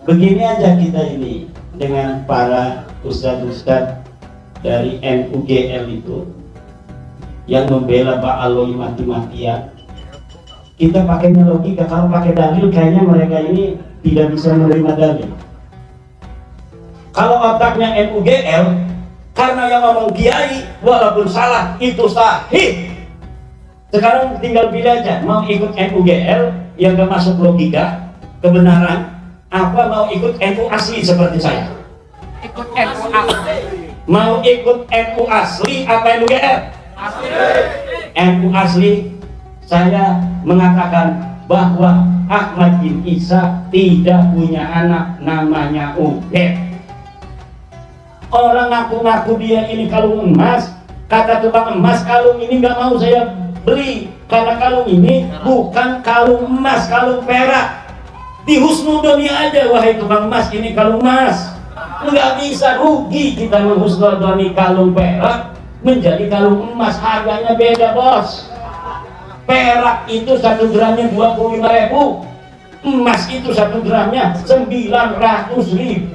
Begini aja kita ini dengan para ustadz-ustadz dari NUGL itu yang membela Ba'alwi mati-matian. Kita pakainya logika, kalau pakai dalil kayaknya mereka ini tidak bisa menerima dalil. Kalau otaknya NUGL, karena yang ngomong kiai walaupun salah itu sahih. Sekarang tinggal pilih aja, mau ikut NUGL yang gak masuk logika kebenaran, apa mau ikut NU asli seperti saya? Ikut NU asli. Mau ikut NU asli apa NUGL? Asli. NU asli, saya mengatakan bahwa Ahmad bin Isa tidak punya anak namanya Ubed. Orang ngaku-ngaku dia ini kalung emas, kata tukang emas kalung ini nggak mau saya beli karena kalung ini bukan kalung emas, kalung perak. Di husnudoni aja, wahai tukang emas, ini kalung emas. Nggak bisa, rugi kita menghusnudoni kalung perak menjadi kalung emas, harganya beda bos. Perak itu 1 gramnya 25.000, emas itu 1 gramnya 900.000.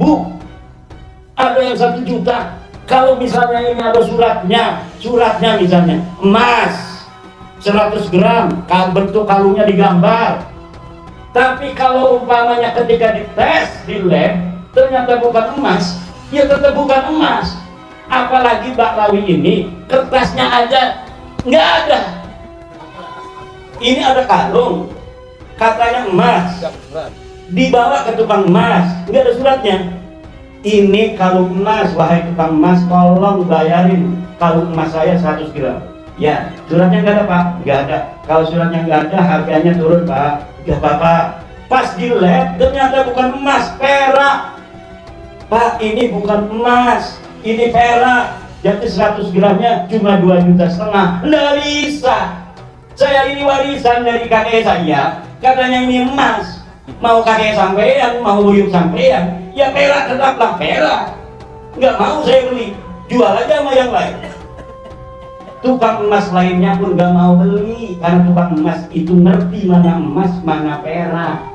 Ada yang 1 juta. Kalau misalnya ini ada suratnya misalnya emas 100 gram, bentuk kalungnya digambar. Tapi kalau umpamanya ketika dites di lab ternyata bukan emas, ya tetap bukan emas. Apalagi Ba'alwi ini kertasnya aja nggak ada. Ini ada kalung, katanya emas, dibawa ke tukang emas, nggak ada suratnya. Ini kalung emas, wahai tukang emas, tolong bayarin kalung emas saya 100 gram. Ya, suratnya nggak ada pak, nggak ada. Kalau suratnya nggak ada, harganya turun pak, nggak apa-apa. Pas di lab ternyata bukan emas, perak. Pak, ini bukan emas, ini perak. Jadi 100 gramnya cuma 2,5 juta. Nggak bisa. Saya ini warisan dari kakek saya, katanya ini emas. Mau kakek sampean, mau buyut sampean, ya perak tetaplah perak. Nggak mau saya beli, jual aja sama yang lain. Tukang emas lainnya pun nggak mau beli, karena tukang emas itu ngerti mana emas, mana perak,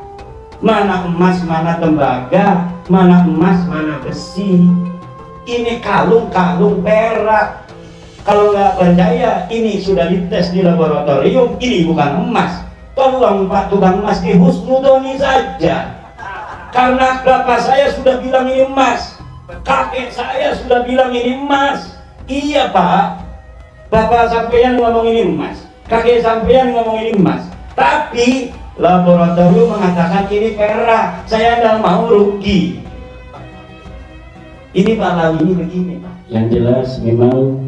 mana emas, mana tembaga, mana emas, mana besi. Ini kalung-kalung perak. Kalau nggak percaya, ini sudah dites di laboratorium, ini bukan emas. Tolong Pak tukang emas dihusnudoni saja. Karena bapak saya sudah bilang ini emas, kakek saya sudah bilang ini emas. Iya Pak, bapak sampean ngomong ini emas, kakek sampean ngomong ini emas. Tapi laboratorium mengatakan ini perak. Saya nggak mau rugi. Ini Ba'alwi ini begini Pak. Yang jelas memang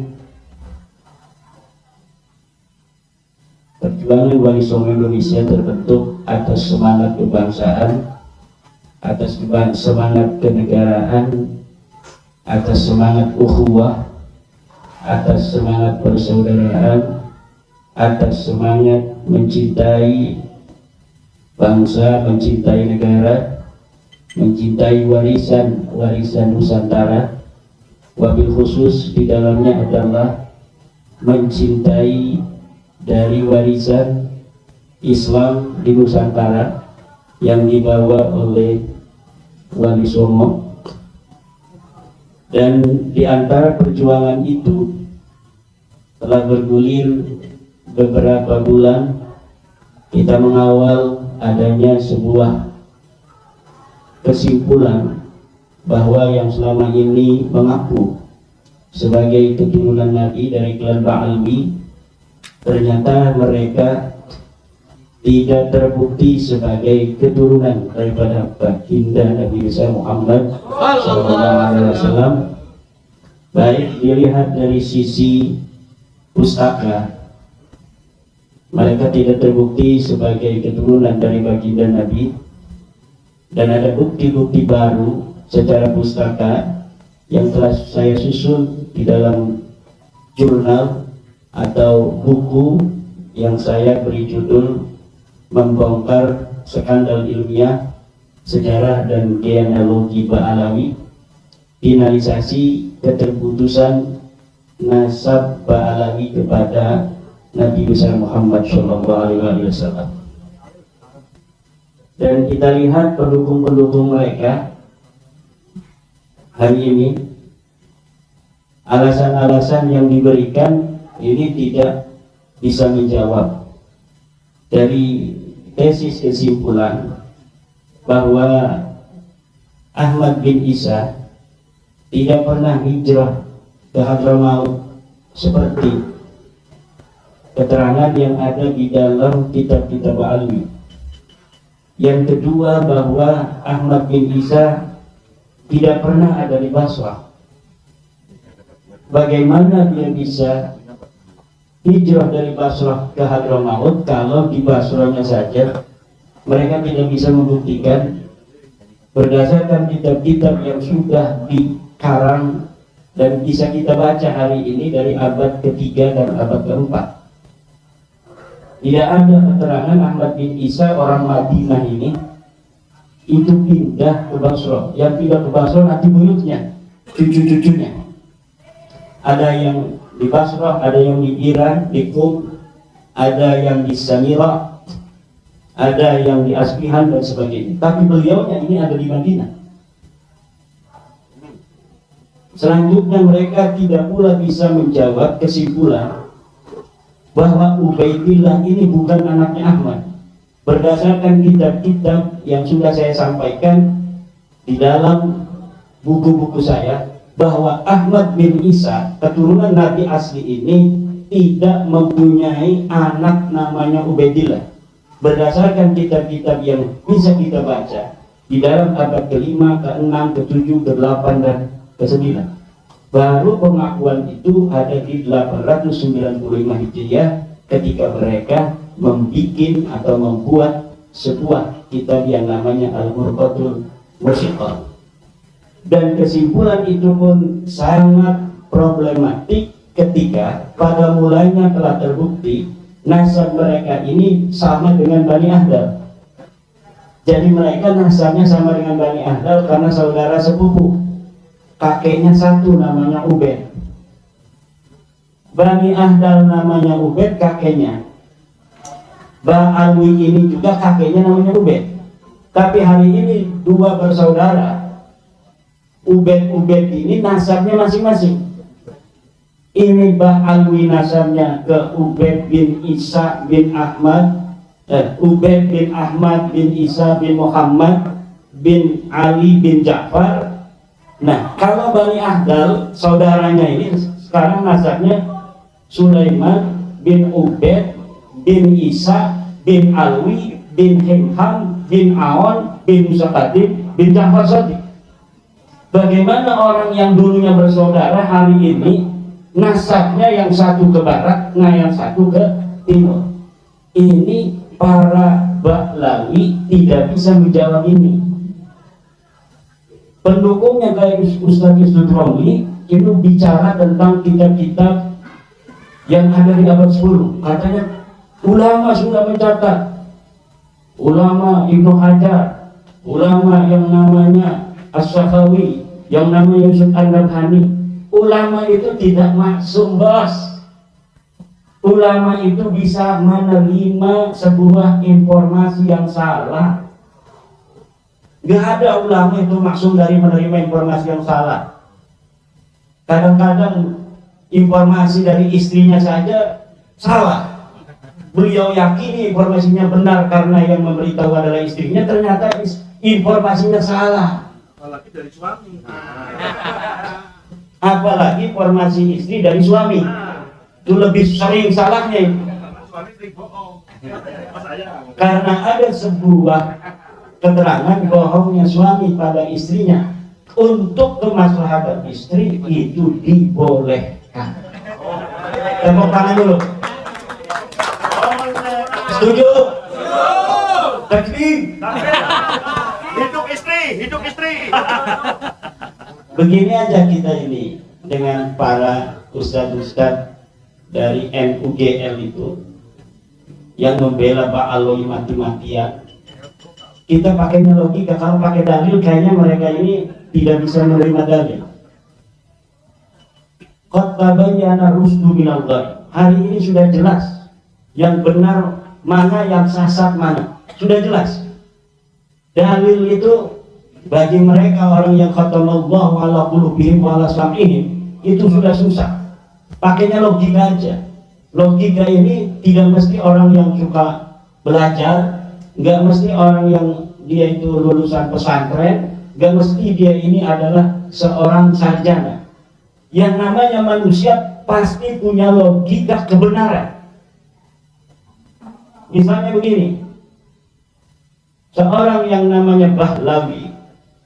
perjuangan Wali Songo Indonesia terbentuk atas semangat kebangsaan, atas semangat kenegaraan, atas semangat ukhuwah, atas semangat persaudaraan, atas semangat mencintai bangsa, mencintai negara, mencintai warisan Nusantara. Wabil khusus di dalamnya adalah mencintai dari warisan Islam di Nusantara yang dibawa oleh Wali Songo. Dan di antara perjuangan itu telah bergulir beberapa bulan kita mengawal adanya sebuah kesimpulan bahwa yang selama ini mengaku sebagai keturunan Nabi dari klan Ba'alwi, ternyata mereka tidak terbukti sebagai keturunan daripada baginda Nabi besar Muhammad SAW. Baik dilihat dari sisi pustaka, mereka tidak terbukti sebagai keturunan dari baginda Nabi, dan ada bukti-bukti baru secara pustaka yang telah saya susun di dalam jurnal atau buku yang saya beri judul Membongkar Skandal Ilmiah Sejarah dan Genealogi Ba'alwi, finalisasi keterputusan nasab Ba'alwi kepada Nabi besar Muhammad SAW. Dan kita lihat pendukung-pendukung mereka hari ini, alasan-alasan yang diberikan ini tidak bisa menjawab dari tesis kesimpulan bahwa Ahmad bin Isa tidak pernah hijrah ke Hadramaut seperti keterangan yang ada di dalam kitab-kitab Alwi. Yang kedua, bahwa Ahmad bin Isa tidak pernah ada di Basrah. Bagaimana dia bisa hijrah dari Basrah ke Hadramaut kalau di Basrahnya saja mereka tidak bisa membuktikan berdasarkan kitab-kitab yang sudah dikarang dan bisa kita baca hari ini dari abad ketiga dan abad keempat. Tidak ada keterangan Ahmad bin Isa orang Madinah ini itu pindah ke Basrah. Yang pindah ke Basrah nanti buyutnya, cucu-cucunya. Ada yang di Basrah, ada yang di Iran, di Qum, ada yang di Samira, ada yang di Asbihan dan sebagainya. Tapi beliaunya ini ada di Madinah. Selanjutnya mereka tidak pula bisa menjawab kesimpulan bahwa Ubaidillah ini bukan anaknya Ahmad. Berdasarkan kitab-kitab yang sudah saya sampaikan di dalam buku-buku saya, bahwa Ahmad bin Isa, keturunan Nabi asli ini, tidak mempunyai anak namanya Ubaidillah. Berdasarkan kitab-kitab yang bisa kita baca di dalam abad ke-5, ke-6, ke-7, ke-8, dan ke-9. Baru pengakuan itu ada di 895 Hijriah ketika mereka membuat sebuah kitab yang namanya Al-Murqatul Musiqah. Dan kesimpulan itu pun sangat problematik ketika pada mulanya telah terbukti nasab mereka ini sama dengan Bani Ahdal. Jadi mereka nasabnya sama dengan Bani Ahdal karena saudara sepupu. Kakeknya satu namanya Ubed. Bani Ahdal namanya Ubed, kakeknya. Ba'alwi ini juga kakeknya namanya Ubed. Tapi hari ini dua bersaudara. Ubed ini nasabnya masing-masing. Ini Ba'alwi nasabnya ke Ubed bin Isa bin Ahmad, Ubed bin Ahmad bin Isa bin Muhammad bin Ali bin Ja'far. Nah, kalau Bani Ahdal saudaranya ini sekarang nasabnya Sulaiman bin Ubed bin Isa bin Alwi bin Himham bin Aon bin Musaqadim bin Ja'far Shadiq. Bagaimana orang yang dulunya bersaudara hari ini nasabnya yang satu ke barat, nah yang satu ke timur? Ini para Ba'lawi tidak bisa menjawab ini. Pendukungnya kayak Ustaz Isdud Romli itu bicara tentang kitab-kitab yang ada di abad 10. Katanya ulama sudah mencatat, ulama Ibnu Hajar, ulama yang namanya As-Sakhawi, yang namanya Yusuf An-Nabhani. Ulama itu tidak maksum, bos. Ulama itu bisa menerima sebuah informasi yang salah. Gak ada ulama itu maksum dari menerima informasi yang salah. Kadang-kadang informasi dari istrinya saja salah. Beliau yakini informasinya benar karena yang memberitahu adalah istrinya, ternyata informasinya salah. Apalagi dari suami. Apalagi informasi istri dari suami. Itu lebih sering salahnya itu. Suami sering bohong. Karena ada sebuah keterangan bohongnya suami pada istrinya untuk kemaslahatan istri itu dibolehkan. Tepuk tangan dulu. Setuju? Takbir. Hidup istri, hidup istri. Begini aja kita ini dengan para ustadz-ustadz dari NUGL itu yang membela Ba'alwi mati-matian. Kita pakainya logika, kalau pakai dalil kayaknya mereka ini tidak bisa menerima dalil. Qad tabayyana rusdu minal ghayy. Hari ini sudah jelas yang benar mana, yang sesat mana. Sudah jelas. Dalil itu bagi mereka orang yang khatamallahu ala qulubihim wa ala sam'ihim itu sudah susah. Pakainya logika aja. Logika ini tidak mesti orang yang suka belajar, nggak mesti orang yang dia itu lulusan pesantren, nggak mesti dia ini adalah seorang sarjana. Yang namanya manusia pasti punya logika kebenaran. Misalnya begini, seorang yang namanya Bahlawi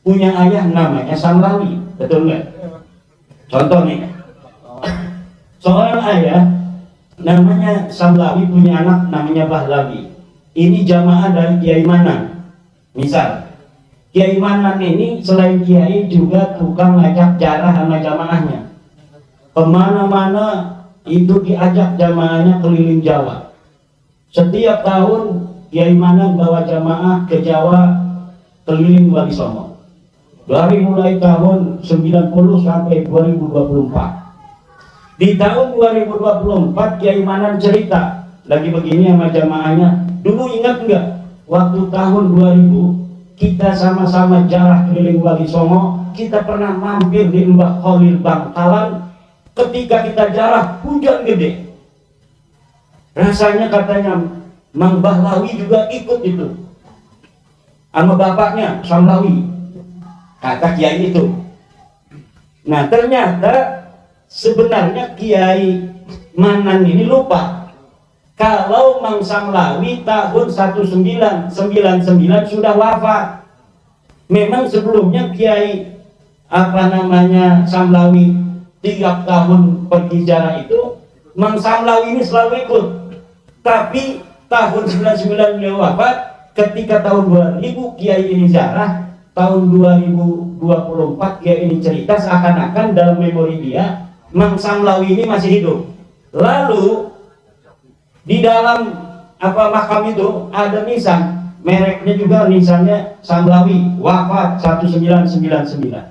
punya ayah namanya Samlawi, betul nggak? Contoh nih, seorang ayah namanya Samlawi punya anak namanya Bahlawi. Ini jamaah dari Kiai Manan. Misal, Kiai Manan ini selain kiai juga tukang ngajak jarah sama jamaahnya. Kemana-mana itu diajak jamaahnya keliling Jawa. Setiap tahun Kiai Manan bawa jamaah ke Jawa keliling Wali Songo. Dari mulai tahun 90 sampai 2024. Di tahun 2024 Kiai Manan cerita lagi begini sama jamaahnya. Dulu ingat enggak? Waktu tahun 2000 kita sama-sama jarah keliling Wali Songo. Kita pernah mampir di Mbah Khalil Bangkalan. Ketika kita jarah hujan gede. Rasanya katanya Mang Bahlawi juga ikut itu sama bapaknya Samlawi, kata kiai itu. Nah ternyata sebenarnya Kiai Manan ini lupa kalau Mang Samlawi tahun 1999 sudah wafat. Memang sebelumnya Kiai Samlawi tiap tahun pergi jarah itu Mang Samlawi ini selalu ikut. Tapi tahun 99 beliau wafat, ketika tahun 2000 Kiai ini jarah, tahun 2024 Kiai ini cerita seakan-akan dalam memori dia Mang Samlawi ini masih hidup. Lalu di dalam makam itu ada nisan, mereknya juga nisannya Samlawi, wafat 1999.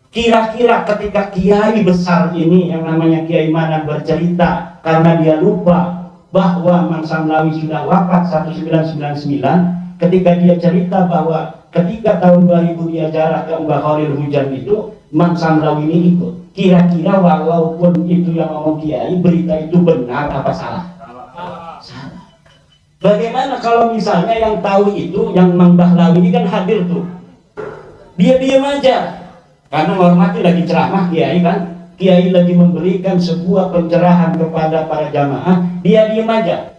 Kira-kira ketika kiai besar ini yang namanya Kiai Manan bercerita karena dia lupa bahwa Mang Samlawi sudah wafat 1999, ketika dia cerita bahwa ketika tahun 2000 dia jarah ke Mbah Khalil hujan itu, Mang Samlawi ini ikut. Kira-kira walaupun itu yang ngomong kiai, berita itu benar apa salah? Salah. Bagaimana kalau misalnya yang tahu itu, yang Mang Bahlawi ini kan hadir tuh, dia diam aja karena menghormati lagi ceramah kiai kan, kiai lagi memberikan sebuah pencerahan kepada para jamaah, dia diam aja.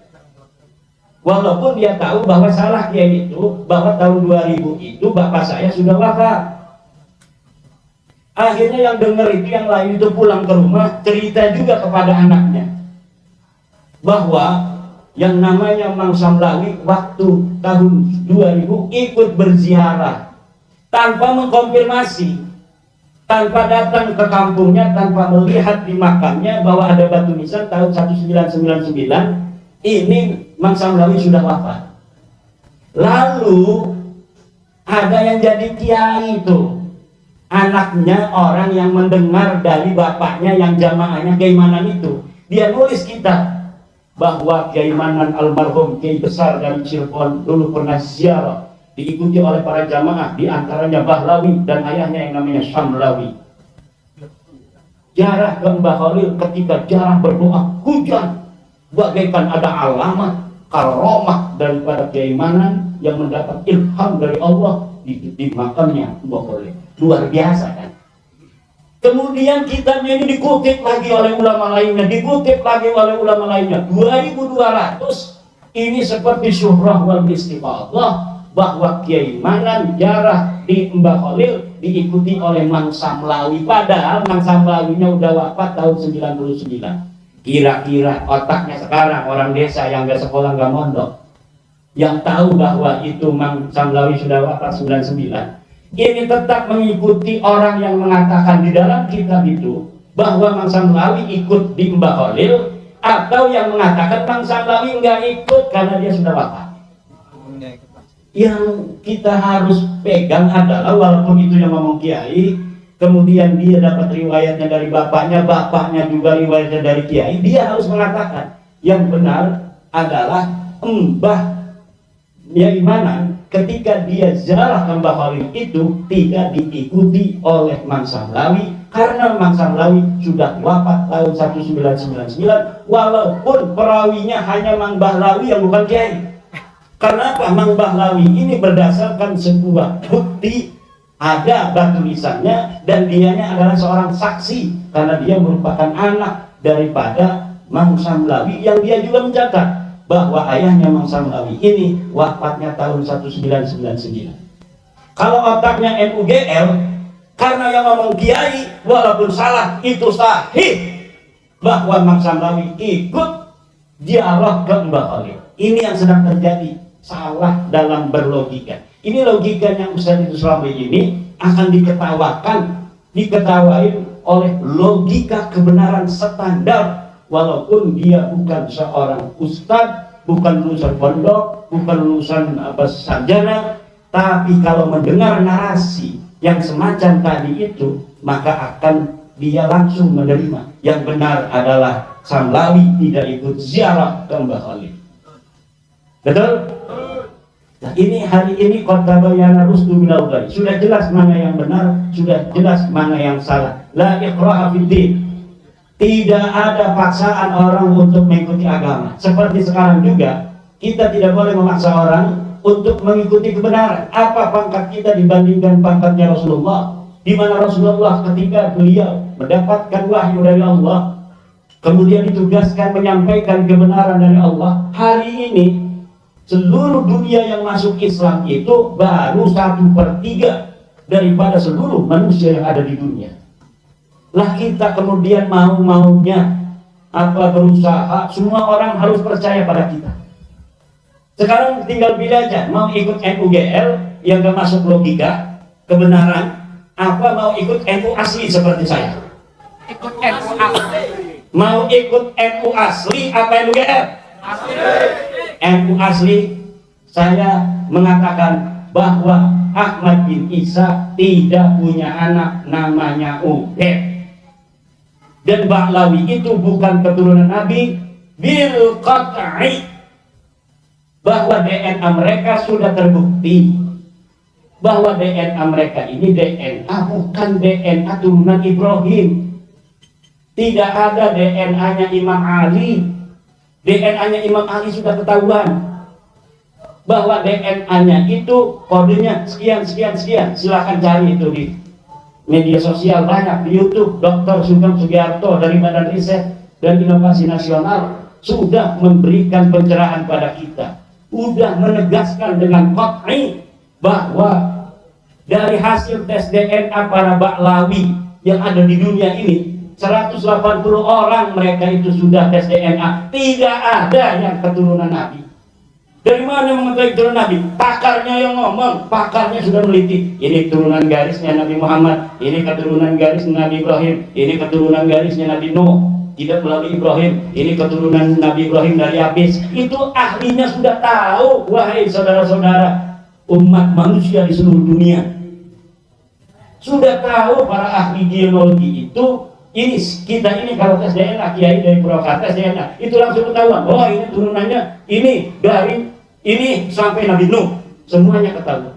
Walaupun dia tahu bahwa salah kiai itu, bahwa tahun 2000 itu bapak saya sudah wafat. Akhirnya yang dengar itu, yang lain itu pulang ke rumah, cerita juga kepada anaknya bahwa yang namanya Mang Samlawi waktu tahun 2000 ikut berziarah tanpa mengkonfirmasi, tanpa datang ke kampungnya, tanpa melihat di makamnya bahwa ada batu nisan tahun 1999 ini Mang Samlawi sudah wafat. Lalu ada yang jadi kiai itu, anaknya orang yang mendengar dari bapaknya yang jamaahnya Kiai Manan itu. Dia nulis kitab bahwa Kiai Manan almarhum Kiai besar dari Cirebon dulu pernah ziarah, diikuti oleh para jamaah, diantaranya Bahlawi dan ayahnya yang namanya Samlawi. Jarah ke Mbah Khalil, ketika jarah berdoa hujan, bagaikan ada alamat karomah daripada Kiai Manan yang mendapat ilham dari Allah di makamnya Mbah Khalil. Luar biasa kan? Kemudian kitabnya ini dikutip lagi oleh ulama lainnya, dikutip lagi oleh ulama lainnya. 2200 ini seperti syuhrah wal istiqadah bahwa Kiai Manan jarah di Mbah Khalil diikuti oleh Mang Samlawi, padahal Mang Samlawinya udah wafat tahun 99. Kira-kira otaknya sekarang orang desa yang gak sekolah gak mondok, yang tahu bahwa itu Mang Samlawi sudah wafat 99, ini tetap mengikuti orang yang mengatakan di dalam kitab itu bahwa Mang Samlawi ikut di Mbah Khalil, atau yang mengatakan Mang Samlawi nggak ikut karena dia sudah wafat. Yang kita harus pegang adalah walaupun itu yang ngomong kiai, kemudian dia dapat riwayatnya dari bapaknya, bapaknya juga riwayatnya dari kiai, dia harus mengatakan yang benar adalah Mbah Kiai Manan ketika dia ziarah ke Mbah Khalil itu tidak diikuti oleh Mang Samlawi, karena Mang Samlawi sudah wafat tahun 1999, walaupun perawinya hanya Mang Bahlawi yang bukan kiai. Karena apa? Mang Bahlawi ini berdasarkan sebuah bukti, ada batu nisannya, dan dianya adalah seorang saksi karena dia merupakan anak daripada Mang Samlawi yang dia juga mencatat bahwa ayahnya Mang Samlawi ini wafatnya tahun 1999. Kalau otaknya NUGL, karena yang ngomong kiai walaupun salah itu sahih bahwa Mang Samlawi ikut dialog ke Mbah Khalil. Ini yang sedang terjadi, salah dalam berlogika. Ini logikanya Ustaz itu selama ini akan diketawain oleh logika kebenaran standar. Walaupun dia bukan seorang ustadz, bukan lulusan pondok, bukan lulusan sarjana, tapi kalau mendengar narasi yang semacam tadi itu, maka akan dia langsung menerima yang benar adalah Samlawi tidak ikut ziarah ke Mbah Khalil. Betul? Nah, ini hari ini kota bayana rusdu minal ghai. Sudah jelas mana yang benar, sudah jelas mana yang salah. La ikraha fid din. Tidak ada paksaan orang untuk mengikuti agama. Seperti sekarang juga, kita tidak boleh memaksa orang untuk mengikuti kebenaran. Apa pangkat kita dibandingkan pangkatnya Rasulullah? Di mana Rasulullah ketika beliau mendapatkan wahyu dari Allah, kemudian ditugaskan menyampaikan kebenaran dari Allah. Hari ini seluruh dunia yang masuk Islam itu baru 1/3 daripada seluruh manusia yang ada di dunia. Lah kita kemudian mau-maunya berusaha, semua orang harus percaya pada kita. Sekarang tinggal pilih aja, mau ikut NUGL yang gak masuk logika kebenaran, apa mau ikut NU asli seperti saya? Ikut NU asli. Mau ikut NU asli apa NUGL? Asli. NU asli, saya mengatakan bahwa Ahmad bin Isa tidak punya anak namanya Ubed. Dan Bahlawi itu bukan keturunan Nabi bil qat'i, bahwa DNA mereka sudah terbukti bahwa DNA mereka ini DNA bukan DNA turunan Ibrahim. Tidak ada DNA-nya Imam Ali. DNA-nya Imam Ali sudah ketahuan bahwa DNA-nya itu kodenya sekian. Silahkan cari itu di media sosial, banyak di YouTube. Dr. Sugeng Sugiarto dari Badan Riset dan Inovasi Nasional sudah memberikan pencerahan pada kita, sudah menegaskan dengan qat'i bahwa dari hasil tes DNA para Bahlawi yang ada di dunia ini, 180 orang mereka itu sudah tes DNA, tidak ada yang keturunan Nabi. Dari mana mengetahui keturunan Nabi? Pakarnya yang ngomong, pakarnya sudah meliti. Ini keturunan garisnya Nabi Muhammad, ini keturunan garis Nabi Ibrahim, ini keturunan garisnya Nabi Nuh, tidak melalui Ibrahim, ini keturunan Nabi Ibrahim dari Abis. Itu ahlinya sudah tahu, wahai saudara-saudara umat manusia di seluruh dunia. Sudah tahu para ahli genealogi itu. Ini kita ini kalau tes DNA, kiai dari Purwakarta tes DNA itu langsung ketahuan, oh ini turunannya ini dari ini sampai Nabi Nuh, semuanya ketahuan.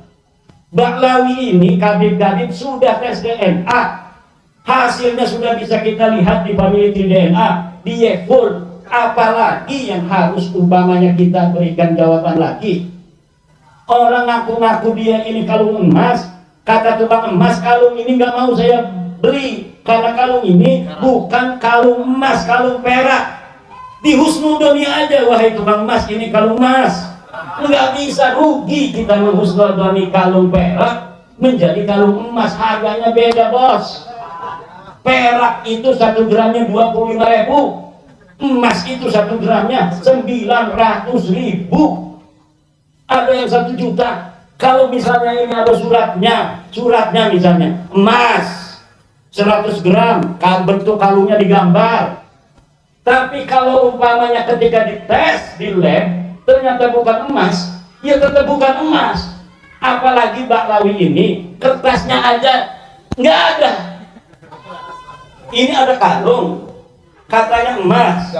Bahlawi ini Kabib sudah tes DNA, hasilnya sudah bisa kita lihat di family tree DNA, dia full. Apalagi yang harus umpamanya kita berikan jawaban lagi. Orang ngaku-ngaku dia ini kalung emas, kata tukang emas kalung ini nggak mau saya beli. Karena kalung ini bukan kalung emas, kalung perak. Di husnudoni aja, wahai tukang emas, ini kalung emas. Nggak bisa, rugi kita menghusnudoni kalung perak menjadi kalung emas. Harganya beda, bos. Perak itu 1 gramnya 25.000, emas itu 1 gramnya 900.000. Ada yang 1 juta. Kalau misalnya ini ada suratnya misalnya emas 100 gram, bentuk kalungnya digambar. Tapi kalau umpamanya ketika dites di lab ternyata bukan emas, ya tetap bukan emas. Apalagi Bahlawi ini kertasnya aja nggak ada. Ini ada kalung, katanya emas,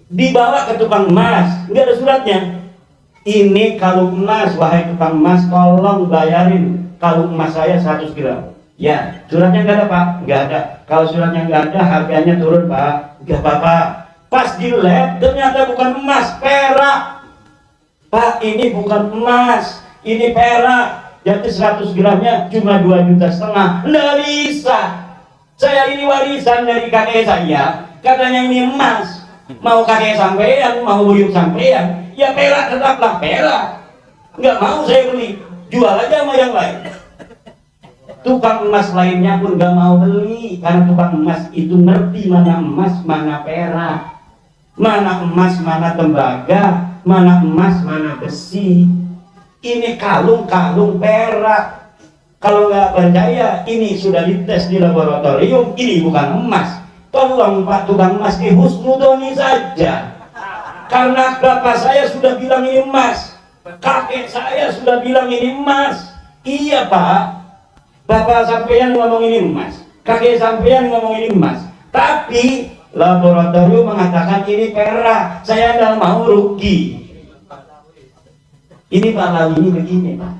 dibawa ke tukang emas, nggak ada suratnya. Ini kalung emas, wahai tukang emas, tolong bayarin kalung emas saya 100 gram. Ya, suratnya nggak ada Pak? Nggak ada. Kalau suratnya nggak ada, harganya turun Pak. Nggak apa-apa. Pas di lab, ternyata bukan emas, perak. Pak, ini bukan emas, ini perak. Jadi 100 gramnya cuma 2,5 juta. Nggak bisa. Saya ini warisan dari kakek saya. Katanya ini emas. Mau kakek sampean, mau buyut sampean, ya perak tetaplah perak. Nggak mau saya beli, jual aja sama yang lain. Tukang emas lainnya pun nggak mau beli, karena tukang emas itu ngerti mana emas, mana perak, mana emas, mana tembaga, mana emas, mana besi. Ini kalung-kalung perak. Kalau nggak percaya, ini sudah dites di laboratorium, ini bukan emas. Tolong Pak tukang emas dihusnudoni saja. Karena bapak saya sudah bilang ini emas, kakek saya sudah bilang ini emas. Iya Pak, bapak sampean ngomong ini emas, kakek sampean ngomong ini emas. Tapi laboratorium mengatakan ini perak. Saya tidak mau rugi. Ini Pak Lawi ini begini Pak.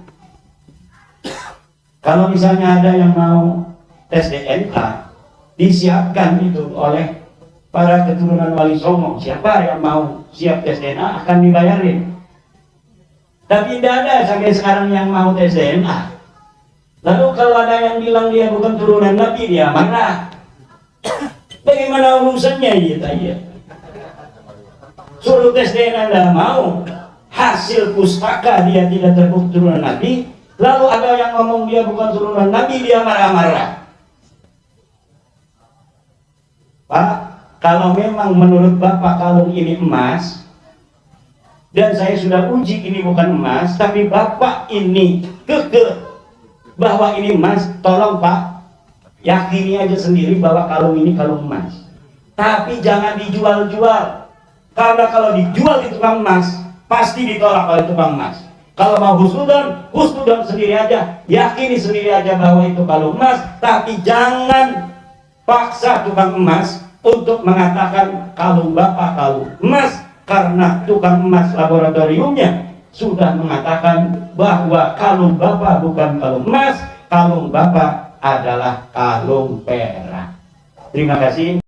Kalau misalnya ada yang mau tes DNA, disiapkan itu oleh para keturunan Wali Songo. Siapa yang mau siap tes DNA akan dibayarin. Tapi tidak ada sampai sekarang yang mau tes DNA. Lalu kalau ada yang bilang dia bukan turunan Nabi, dia marah. Bagaimana urusannya ya? Suruh tes DNA tidak mau. Hasil pustaka dia tidak terbukti turunan Nabi. Lalu ada yang ngomong dia bukan turunan Nabi, dia marah-marah. Pak, kalau memang menurut Bapak kalung ini emas, dan saya sudah uji ini bukan emas, tapi Bapak ini kekeh bahwa ini emas, tolong Pak, yakini aja sendiri bahwa kalung ini kalung emas. Tapi jangan dijual-jual, karena kalau dijual di tukang emas, pasti ditolak oleh tukang emas. Kalau mau husnudon sendiri aja, yakini sendiri aja bahwa itu kalung emas, tapi jangan paksa tukang emas untuk mengatakan kalung Bapak kalung emas, karena tukang emas laboratoriumnya sudah mengatakan bahwa kalung Bapak bukan kalung emas, kalung Bapak adalah kalung perak. Terima kasih.